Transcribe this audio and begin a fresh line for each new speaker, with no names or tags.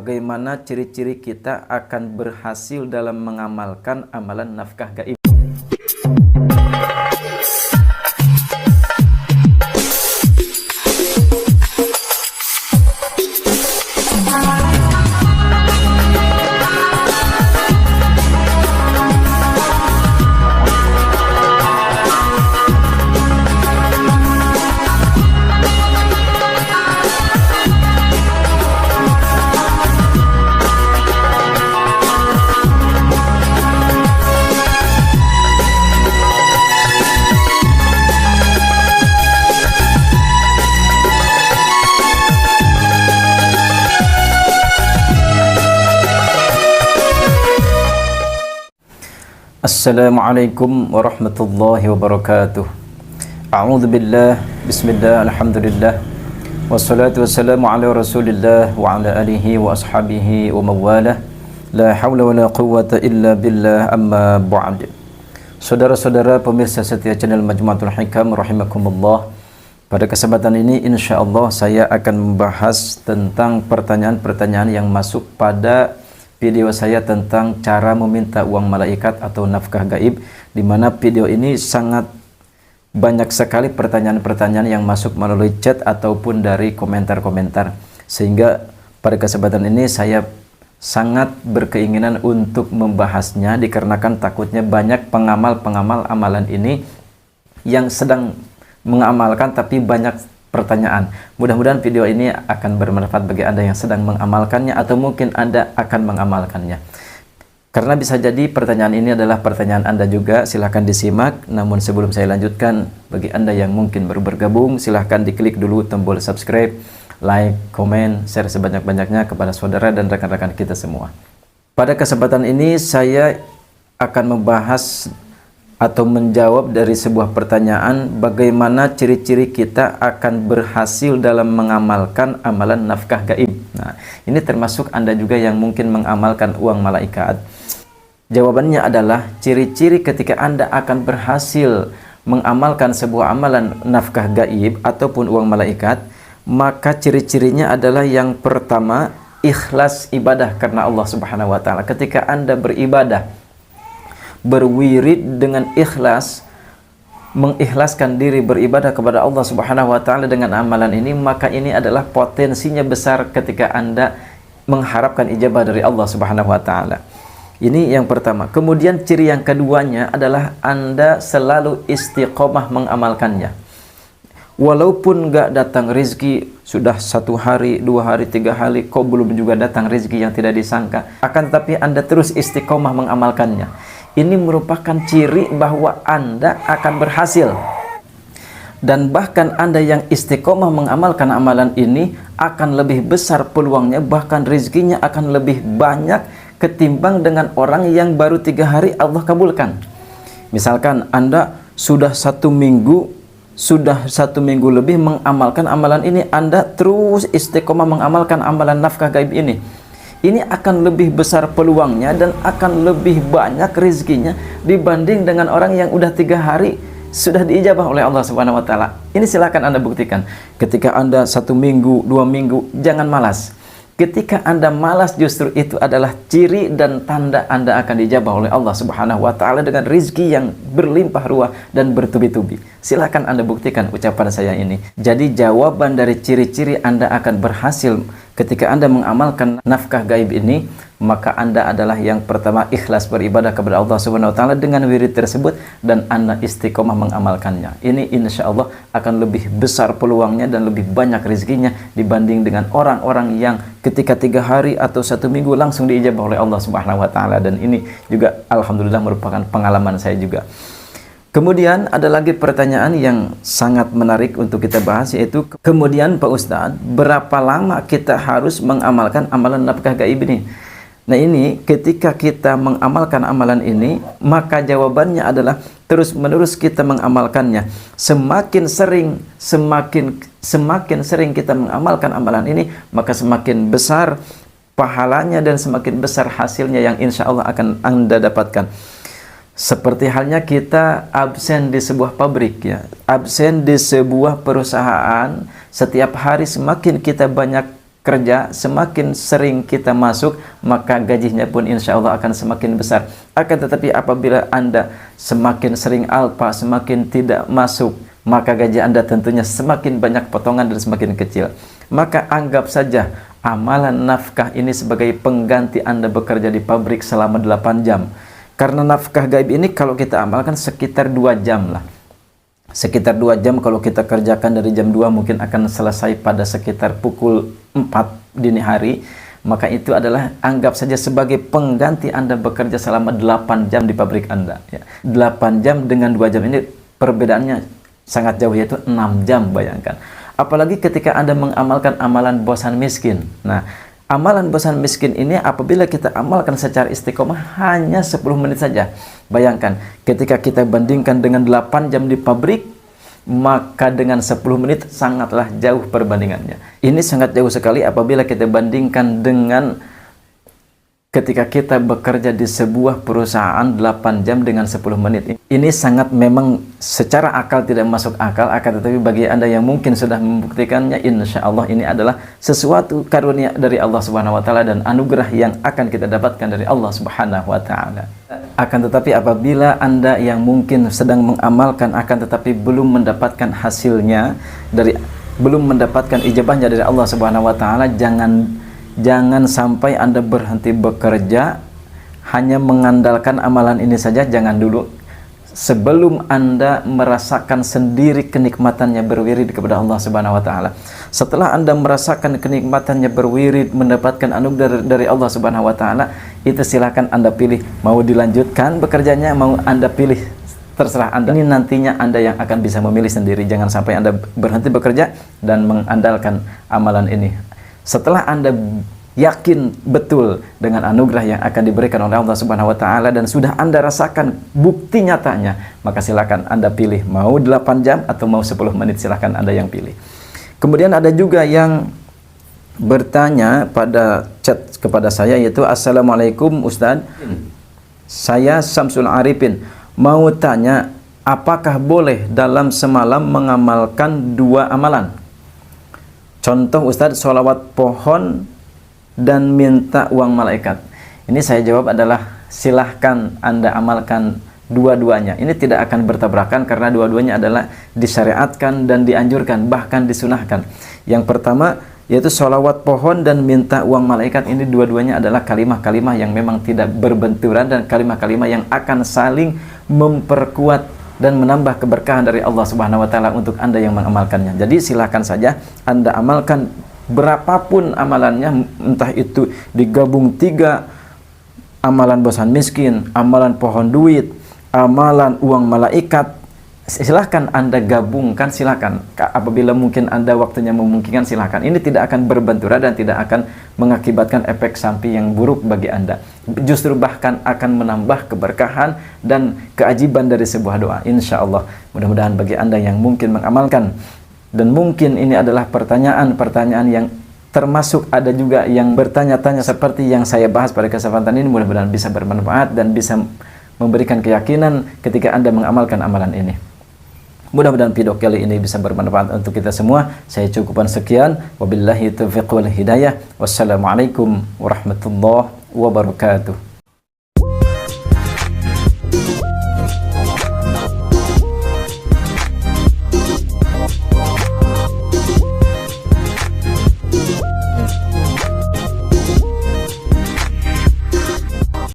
bagaimana ciri-ciri kita akan berhasil dalam mengamalkan amalan nafkah gaib. Assalamualaikum warahmatullahi wabarakatuh. A'udzu billah, bismillah, alhamdulillah, wassalatu wassalamu ala rasulillah wa ala alihi wa ashabihi wa mawalah. La hawla wa la quwwata illa billah, amma ba'd. Saudara-saudara pemirsa setia channel Majmu'atul Hikam rahimakumullah. Pada kesempatan ini insyaallah saya akan membahas tentang pertanyaan-pertanyaan yang masuk pada video saya tentang cara meminta uang malaikat atau nafkah gaib, di mana video ini sangat banyak sekali pertanyaan-pertanyaan yang masuk melalui chat ataupun dari komentar-komentar, sehingga pada kesempatan ini saya sangat berkeinginan untuk membahasnya, dikarenakan takutnya banyak pengamal-pengamal amalan ini yang sedang mengamalkan tapi banyak pertanyaan. Mudah-mudahan video ini akan bermanfaat bagi Anda yang sedang mengamalkannya atau mungkin Anda akan mengamalkannya. Karena bisa jadi pertanyaan ini adalah pertanyaan Anda juga, silahkan disimak. Namun sebelum saya lanjutkan, bagi Anda yang mungkin baru bergabung, silahkan diklik dulu tombol subscribe, like, komen, share sebanyak-banyaknya kepada saudara dan rekan-rekan kita semua. Pada kesempatan ini saya akan membahas atau menjawab dari sebuah pertanyaan, bagaimana ciri-ciri kita akan berhasil dalam mengamalkan amalan nafkah gaib. Nah, ini termasuk Anda juga yang mungkin mengamalkan uang malaikat. Jawabannya adalah ciri-ciri ketika Anda akan berhasil mengamalkan sebuah amalan nafkah gaib ataupun uang malaikat, maka ciri-cirinya adalah yang pertama, ikhlas ibadah karena Allah Subhanahu wa taala. Ketika Anda beribadah, berwirid dengan ikhlas, mengikhlaskan diri beribadah kepada Allah Subhanahu wa taala dengan amalan ini, maka ini adalah potensinya besar ketika Anda mengharapkan ijabah dari Allah Subhanahu wa taala. Ini yang pertama. Kemudian ciri yang keduanya adalah Anda selalu istiqomah mengamalkannya. Walaupun gak datang rizki, sudah 1 hari, 2 hari, 3 hari, kok belum juga datang rizki yang tidak disangka, akan tetapi Anda terus istiqomah mengamalkannya. Ini merupakan ciri bahwa Anda akan berhasil. Dan bahkan Anda yang istiqomah mengamalkan amalan ini akan lebih besar peluangnya, bahkan rezekinya akan lebih banyak ketimbang dengan orang yang baru 3 hari Allah kabulkan. Misalkan Anda sudah 1 minggu, sudah 1 minggu lebih mengamalkan amalan ini, Anda terus istiqomah mengamalkan amalan nafkah gaib ini. Ini akan lebih besar peluangnya dan akan lebih banyak rezekinya dibanding dengan orang yang udah 3 hari sudah diijabah oleh Allah Subhanahu wa taala. Ini silakan Anda buktikan. Ketika Anda 1 minggu, 2 minggu, jangan malas. Ketika Anda malas, justru itu adalah ciri dan tanda Anda akan dijabah oleh Allah Subhanahu wa taala dengan rezeki yang berlimpah ruah dan bertubi-tubi. Silakan Anda buktikan ucapan saya ini. Jadi jawaban dari ciri-ciri Anda akan berhasil ketika Anda mengamalkan nafkah gaib ini, maka Anda adalah yang pertama ikhlas beribadah kepada Allah Subhanahu wa taala dengan wirid tersebut dan Anda istiqomah mengamalkannya. Ini insya Allah akan lebih besar peluangnya dan lebih banyak rezekinya dibanding dengan orang-orang yang ketika 3 hari atau 1 minggu langsung diijabah oleh Allah Subhanahu wa taala. Dan ini juga alhamdulillah merupakan pengalaman saya juga. Kemudian ada lagi pertanyaan yang sangat menarik untuk kita bahas, yaitu kemudian Pak Ustadz, berapa lama kita harus mengamalkan amalan nafkah gaib ini? Nah, ini ketika kita mengamalkan amalan ini, maka jawabannya adalah terus-menerus kita mengamalkannya. Semakin sering kita mengamalkan amalan ini, maka semakin besar pahalanya dan semakin besar hasilnya yang insya Allah akan Anda dapatkan. Seperti halnya kita absen di sebuah pabrik, ya, absen di sebuah perusahaan, setiap hari semakin kita banyak kerja, semakin sering kita masuk, maka gajinya pun insya Allah akan semakin besar. Akan tetapi apabila Anda semakin sering alpa, semakin tidak masuk, maka gaji Anda tentunya semakin banyak potongan dan semakin kecil. Maka anggap saja amalan nafkah ini sebagai pengganti Anda bekerja di pabrik selama 8 jam. Karena nafkah gaib ini kalau kita amalkan sekitar 2 jam lah. Sekitar 2 jam kalau kita kerjakan dari jam 2 mungkin akan selesai pada sekitar pukul 4 dini hari. Maka itu adalah anggap saja sebagai pengganti Anda bekerja selama 8 jam di pabrik Anda. 8 jam dengan 2 jam ini perbedaannya sangat jauh, yaitu 6 jam, bayangkan. Apalagi ketika Anda mengamalkan amalan bosan miskin. Nah, amalan bosan miskin ini apabila kita amalkan secara istiqomah hanya 10 menit saja. Bayangkan, ketika kita bandingkan dengan 8 jam di pabrik, maka dengan 10 menit sangatlah jauh perbandingannya. Ini sangat jauh sekali apabila kita bandingkan dengan ketika kita bekerja di sebuah perusahaan 8 jam dengan 10 menit. Ini sangat memang secara akal tidak masuk akal, akan tetapi bagi Anda yang mungkin sudah membuktikannya, insya Allah ini adalah sesuatu karunia dari Allah Subhanahu wa Ta'ala dan anugerah yang akan kita dapatkan dari Allah Subhanahu wa Ta'ala. Akan tetapi apabila Anda yang mungkin sedang mengamalkan akan tetapi belum mendapatkan hasilnya, belum mendapatkan ijabahnya dari Allah Subhanahu wa Ta'ala, jangan sampai Anda berhenti bekerja hanya mengandalkan amalan ini saja. Jangan dulu. Sebelum Anda merasakan sendiri kenikmatannya berwirid kepada Allah Subhanahu wa Ta'ala. Setelah Anda merasakan kenikmatannya berwirid, mendapatkan anugerah dari Allah Subhanahu wa Ta'ala, itu silakan Anda pilih. Mau dilanjutkan bekerjanya, mau Anda pilih, terserah Anda. Ini nantinya Anda yang akan bisa memilih sendiri. Jangan sampai Anda berhenti bekerja dan mengandalkan amalan ini. Setelah Anda yakin betul dengan anugerah yang akan diberikan oleh Allah Subhanahu wa Ta'ala dan sudah Anda rasakan bukti nyatanya, maka silakan Anda pilih mau 8 jam atau mau 10 menit, silakan Anda yang pilih. Kemudian ada juga yang bertanya pada chat kepada saya, yaitu Assalamualaikum Ustadz, saya Samsul Arifin, mau tanya apakah boleh dalam semalam mengamalkan 2 amalan? Contoh Ustadz, sholawat pohon dan minta uang malaikat. Ini saya jawab adalah silahkan Anda amalkan dua-duanya. Ini tidak akan bertabrakan karena dua-duanya adalah disyariatkan dan dianjurkan, bahkan disunahkan. Yang pertama yaitu sholawat pohon dan minta uang malaikat. Ini dua-duanya adalah kalimah-kalimah yang memang tidak berbenturan dan kalimah-kalimah yang akan saling memperkuat dan menambah keberkahan dari Allah Subhanahu wa Ta'ala untuk Anda yang mengamalkannya. Jadi silakan saja Anda amalkan berapapun amalannya, entah itu digabung 3 amalan bosan miskin, amalan pohon duit, amalan uang malaikat, silahkan Anda gabungkan, silahkan. Apabila mungkin Anda waktunya memungkinkan, silahkan. Ini tidak akan berbenturan dan tidak akan mengakibatkan efek samping yang buruk bagi Anda. Justru bahkan akan menambah keberkahan dan keajaiban dari sebuah doa, insya Allah. Mudah-mudahan bagi Anda yang mungkin mengamalkan, dan mungkin ini adalah pertanyaan-pertanyaan yang termasuk ada juga yang bertanya-tanya seperti yang saya bahas pada kesempatan ini, mudah-mudahan bisa bermanfaat dan bisa memberikan keyakinan ketika Anda mengamalkan amalan ini. Mudah-mudahan video kali ini bisa bermanfaat untuk kita semua. Saya cukupkan sekian. Wabillahi taufiq wal hidayah. Wassalamualaikum warahmatullahi wabarakatuh.